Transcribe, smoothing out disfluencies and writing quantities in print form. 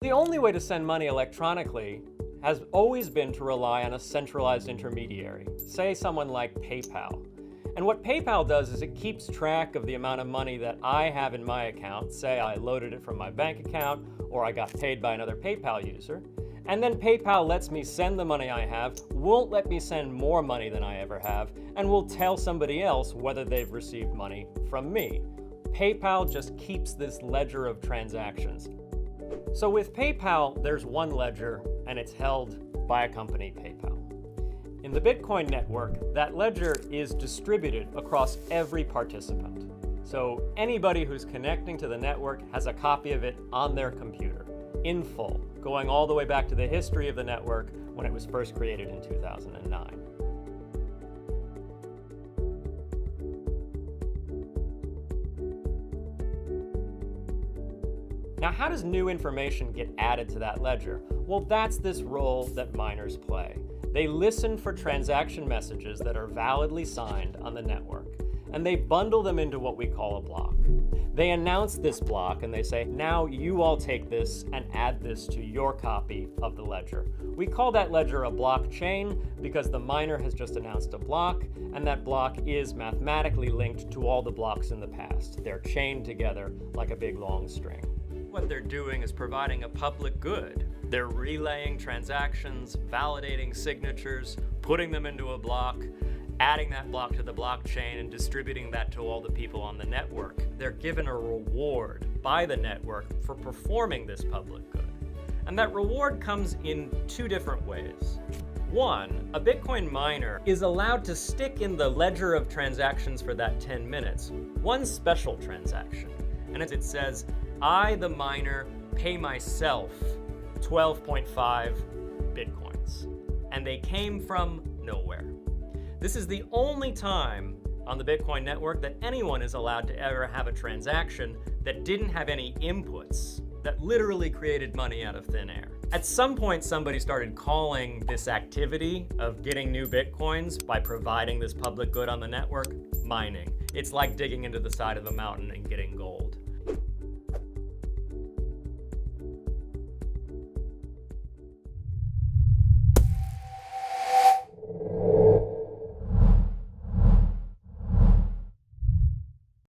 The only way to send money electronically has always been to rely on a centralized intermediary, say someone like PayPal. And what PayPal does is it keeps track of the amount of money that I have in my account, say I loaded it from my bank account or I got paid by another PayPal user. And then PayPal lets me send the money I have, won't let me send more money than I ever have, and will tell somebody else whether they've received money from me. PayPal just keeps this ledger of transactions. So with PayPal, there's one ledger, and it's held by a company, PayPal. In the Bitcoin network, that ledger is distributed across every participant. So anybody who's connecting to the network has a copy of it on their computer, in full, going all the way back to the history of the network when it was first created in 2009. Now, how does new information get added to that ledger? Well, that's this role that miners play. They listen for transaction messages that are validly signed on the network, and they bundle them into what we call a block. They announce this block and they say, now you all take this and add this to your copy of the ledger. We call that ledger a blockchain because the miner has just announced a block, and that block is mathematically linked to all the blocks in the past. They're chained together like a big long string. What they're doing is providing a public good. They're relaying transactions, validating signatures, putting them into a block, adding that block to the blockchain, and distributing that to all the people on the network. They're given a reward by the network for performing this public good. And that reward comes in two different ways. One, a Bitcoin miner is allowed to stick in the ledger of transactions for that 10 minutes one special transaction. And as it says, I, the miner, pay myself 12.5 Bitcoins. And they came from nowhere. This is the only time on the Bitcoin network that anyone is allowed to ever have a transaction that didn't have any inputs, that literally created money out of thin air. At some point, somebody started calling this activity of getting new Bitcoins by providing this public good on the network mining. It's like digging into the side of a mountain and getting gold.